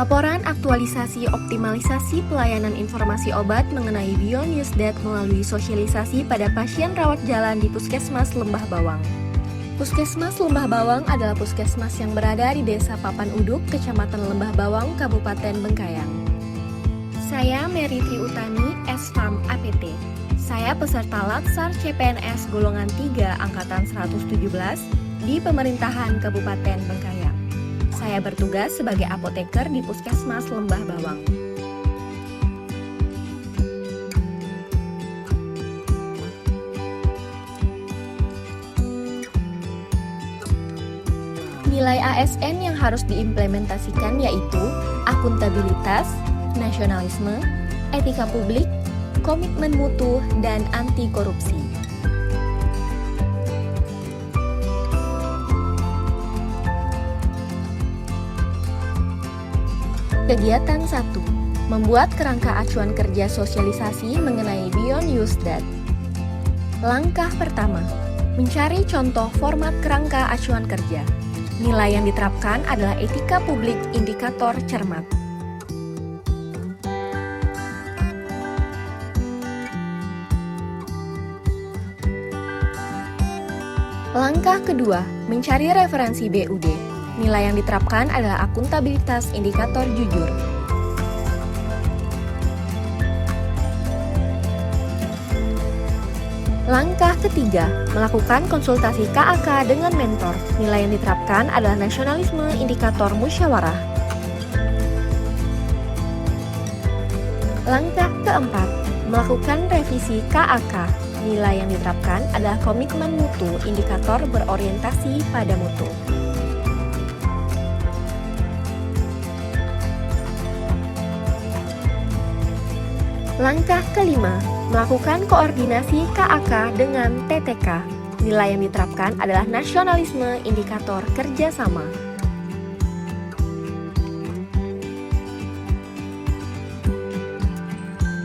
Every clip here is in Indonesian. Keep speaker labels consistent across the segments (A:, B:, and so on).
A: Laporan aktualisasi optimalisasi pelayanan informasi obat mengenai BioNewsDat melalui sosialisasi pada pasien rawat jalan di Puskesmas Lembah Bawang. Puskesmas Lembah Bawang adalah puskesmas yang berada di Desa Papan Uduk, Kecamatan Lembah Bawang, Kabupaten Bengkayang. Saya Mary Triutami, S.Farm APT. Saya peserta Latsar CPNS golongan 3 angkatan 117 di pemerintahan Kabupaten Bengkayang. Saya bertugas sebagai apoteker di Puskesmas Lembah Bawang. Nilai ASN yang harus diimplementasikan yaitu akuntabilitas, nasionalisme, etika publik, komitmen mutu, dan anti korupsi. Kegiatan 1. Membuat kerangka acuan kerja sosialisasi mengenai BioNewsDat. Langkah pertama, mencari contoh format kerangka acuan kerja. Nilai yang diterapkan adalah etika publik indikator cermat. Langkah kedua, mencari referensi BUD. Nilai yang diterapkan adalah akuntabilitas indikator jujur. Langkah ketiga, melakukan konsultasi KAK dengan mentor. Nilai yang diterapkan adalah nasionalisme indikator musyawarah. Langkah keempat, melakukan revisi KAK. Nilai yang diterapkan adalah komitmen mutu indikator berorientasi pada mutu. Langkah kelima, melakukan koordinasi KAK dengan TTK. Nilai yang diterapkan adalah nasionalisme indikator kerjasama.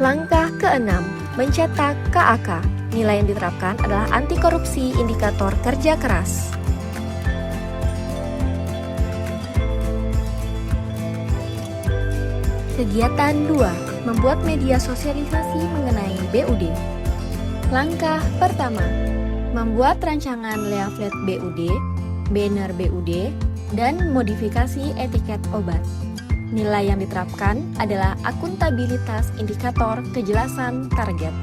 A: Langkah keenam, mencetak KAK. Nilai yang diterapkan adalah anti korupsi indikator kerja keras. Kegiatan 2. Membuat media sosialisasi mengenai BUD. Langkah pertama, membuat rancangan leaflet BUD, banner BUD, dan modifikasi etiket obat. Nilai yang diterapkan adalah akuntabilitas indikator kejelasan target.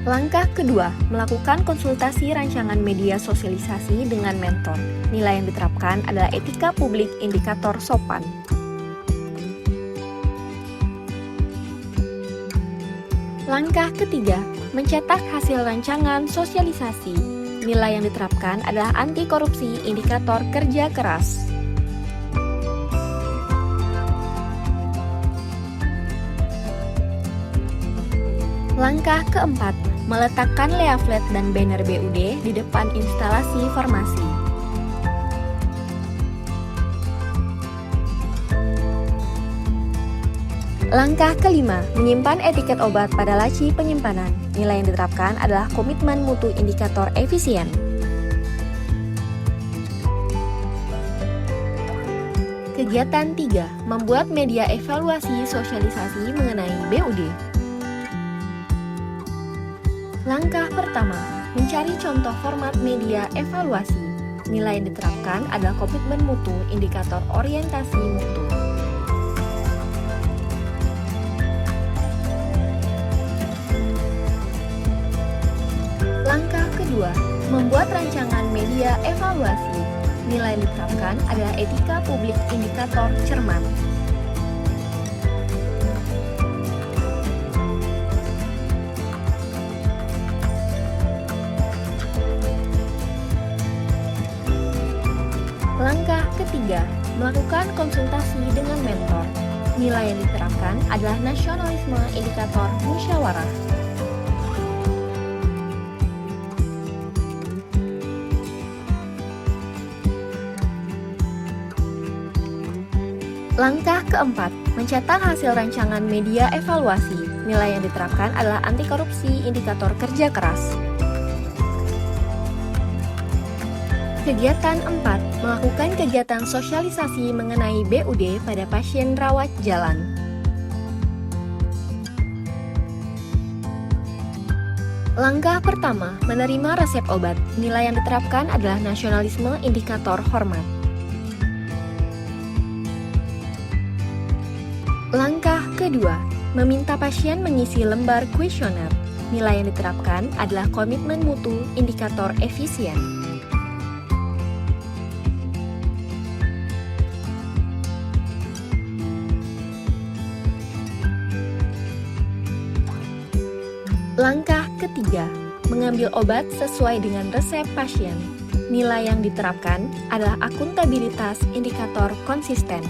A: Langkah kedua, melakukan konsultasi rancangan media sosialisasi dengan mentor. Nilai yang diterapkan adalah etika publik indikator sopan. Langkah ketiga, mencetak hasil rancangan sosialisasi. Nilai yang diterapkan adalah anti korupsi indikator kerja keras. Langkah keempat, meletakkan leaflet dan banner BUD di depan instalasi farmasi. Langkah kelima, menyimpan etiket obat pada laci penyimpanan. Nilai yang diterapkan adalah komitmen mutu indikator efisien. Kegiatan 3, membuat media evaluasi sosialisasi mengenai BUD. Langkah pertama, mencari contoh format media evaluasi. Nilai yang diterapkan adalah komitmen mutu indikator orientasi mutu. Langkah kedua, membuat rancangan media evaluasi. Nilai yang diterapkan adalah etika publik indikator cermat. Langkah ketiga, melakukan konsultasi dengan mentor. Nilai yang diterapkan adalah nasionalisme indikator musyawarah. Langkah keempat, mencetak hasil rancangan media evaluasi. Nilai yang diterapkan adalah anti korupsi, indikator kerja keras. Kegiatan 4, melakukan kegiatan sosialisasi mengenai BUD pada pasien rawat jalan. Langkah pertama, menerima resep obat. Nilai yang diterapkan adalah nasionalisme, indikator hormat. Langkah kedua, meminta pasien mengisi lembar kuesioner. Nilai yang diterapkan adalah komitmen mutu, indikator efisien. Langkah ketiga, mengambil obat sesuai dengan resep pasien. Nilai yang diterapkan adalah akuntabilitas, indikator konsisten.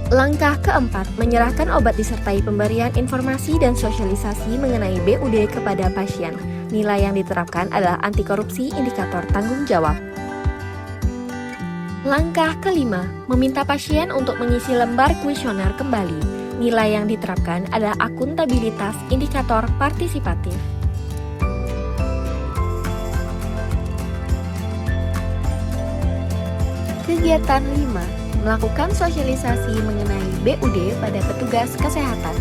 A: Langkah keempat, menyerahkan obat disertai pemberian informasi dan sosialisasi mengenai BUD kepada pasien. Nilai yang diterapkan adalah anti korupsi, indikator tanggung jawab. Langkah kelima, meminta pasien untuk mengisi lembar kuesioner kembali. Nilai yang diterapkan adalah akuntabilitas, indikator partisipatif. Kegiatan 5, melakukan sosialisasi mengenai BUD pada petugas kesehatan.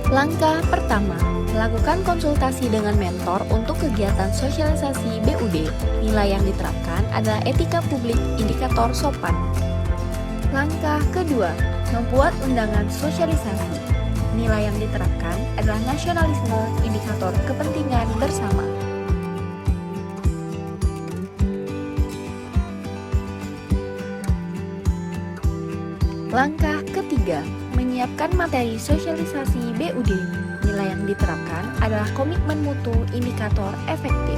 A: Langkah pertama, melakukan konsultasi dengan mentor untuk kegiatan sosialisasi BUD. Nilai yang diterapkan adalah etika publik, indikator sopan. Langkah kedua, membuat undangan sosialisasi. Nilai yang diterapkan adalah nasionalisme, indikator kepentingan bersama. Langkah ketiga, menyiapkan materi sosialisasi BUD. Nilai yang diterapkan adalah komitmen mutu, indikator efektif.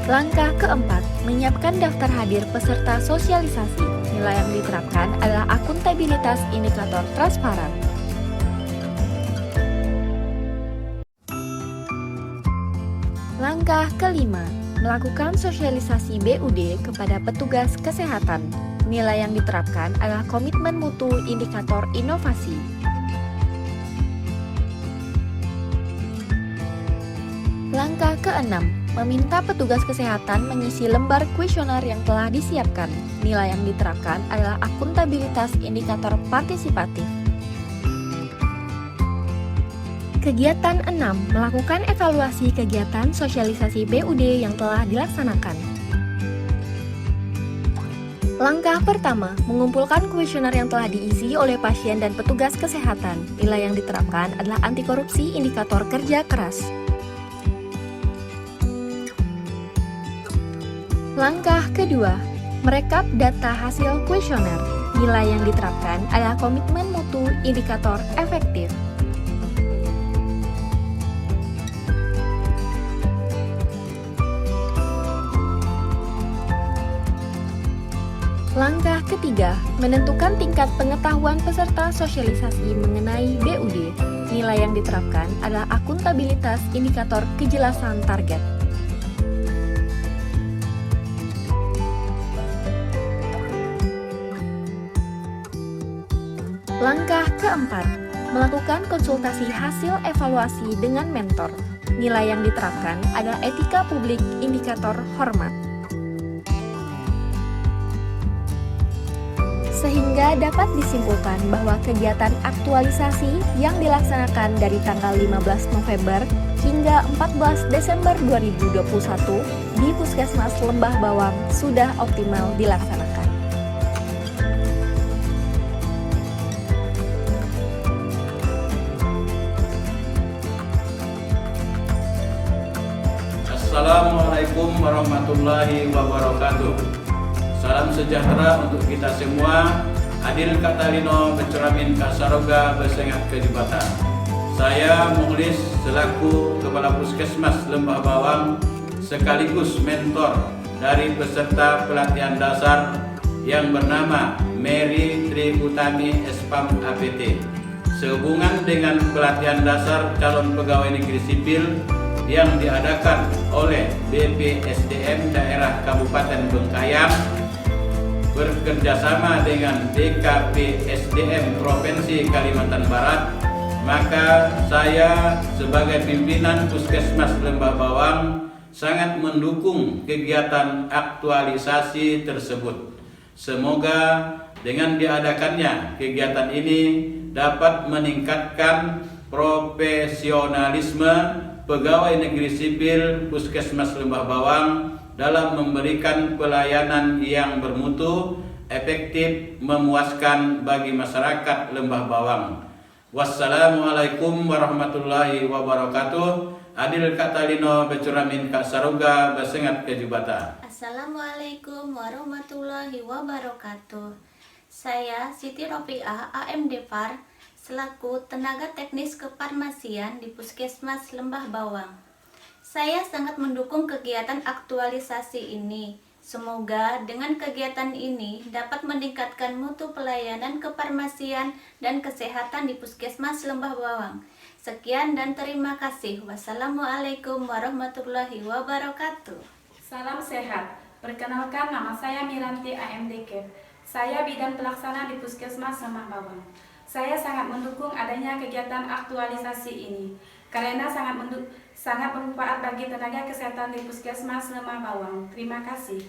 A: Langkah keempat, menyiapkan daftar hadir peserta sosialisasi. Nilai yang diterapkan adalah akuntabilitas, indikator transparan. Langkah kelima, melakukan sosialisasi BUD kepada petugas kesehatan. Nilai yang diterapkan adalah komitmen mutu, indikator inovasi. Langkah keenam, meminta petugas kesehatan mengisi lembar kuesioner yang telah disiapkan. Nilai yang diterapkan adalah akuntabilitas, indikator partisipatif. Kegiatan 6, melakukan evaluasi kegiatan sosialisasi BUD yang telah dilaksanakan. Langkah pertama, mengumpulkan kuesioner yang telah diisi oleh pasien dan petugas kesehatan. Nilai yang diterapkan adalah anti korupsi, indikator kerja keras. Langkah kedua, merekap data hasil kuesioner. Nilai yang diterapkan adalah komitmen mutu, indikator efektif. Langkah ketiga, menentukan tingkat pengetahuan peserta sosialisasi mengenai BUD. Nilai yang diterapkan adalah akuntabilitas, indikator kejelasan target. Langkah keempat, melakukan konsultasi hasil evaluasi dengan mentor. Nilai yang diterapkan adalah etika publik, indikator hormat. Sehingga dapat disimpulkan bahwa kegiatan aktualisasi yang dilaksanakan dari tanggal 15 November hingga 14 Desember 2021 di Puskesmas Lembah Bawang sudah optimal dilaksanakan.
B: Assalamualaikum warahmatullahi wabarakatuh. Salam sejahtera untuk kita semua. Adil Katalino Becuramin Kasaroga Besengat Kejibatan. Saya Mukhlis selaku Kepala Puskesmas Lembah Bawang sekaligus mentor dari peserta pelatihan dasar yang bernama Mary Tri Utami Espam APT. Sehubungan dengan pelatihan dasar calon pegawai negeri sipil yang diadakan oleh BPSDM Daerah Kabupaten Bengkayang bekerjasama dengan DKPSDM Provinsi Kalimantan Barat, maka saya sebagai pimpinan Puskesmas Lembah Bawang sangat mendukung kegiatan aktualisasi tersebut. Semoga dengan diadakannya kegiatan ini dapat meningkatkan profesionalisme pegawai negeri sipil Puskesmas Lembah Bawang dalam memberikan pelayanan yang bermutu, efektif, memuaskan bagi masyarakat Lembah Bawang. Wassalamualaikum warahmatullahi wabarakatuh. Adil Katalino Becuramin Kasaroga Besengat Kejibatan.
C: Assalamualaikum warahmatullahi wabarakatuh. Saya Siti Rofiah AM Depar selaku tenaga teknis kefarmasian di Puskesmas Lembah Bawang. Saya sangat mendukung kegiatan aktualisasi ini. Semoga dengan kegiatan ini dapat meningkatkan mutu pelayanan kefarmasian dan kesehatan di Puskesmas Lembah Bawang. Sekian dan terima kasih. Wassalamualaikum warahmatullahi wabarakatuh.
D: Salam sehat. Perkenalkan, nama saya Miranti AMDK. Saya bidang pelaksana di Puskesmas Lembah Bawang. Saya sangat mendukung adanya kegiatan aktualisasi ini karena sangat bermanfaat bagi tenaga kesehatan di Puskesmas Lembah Bawang. Terima kasih.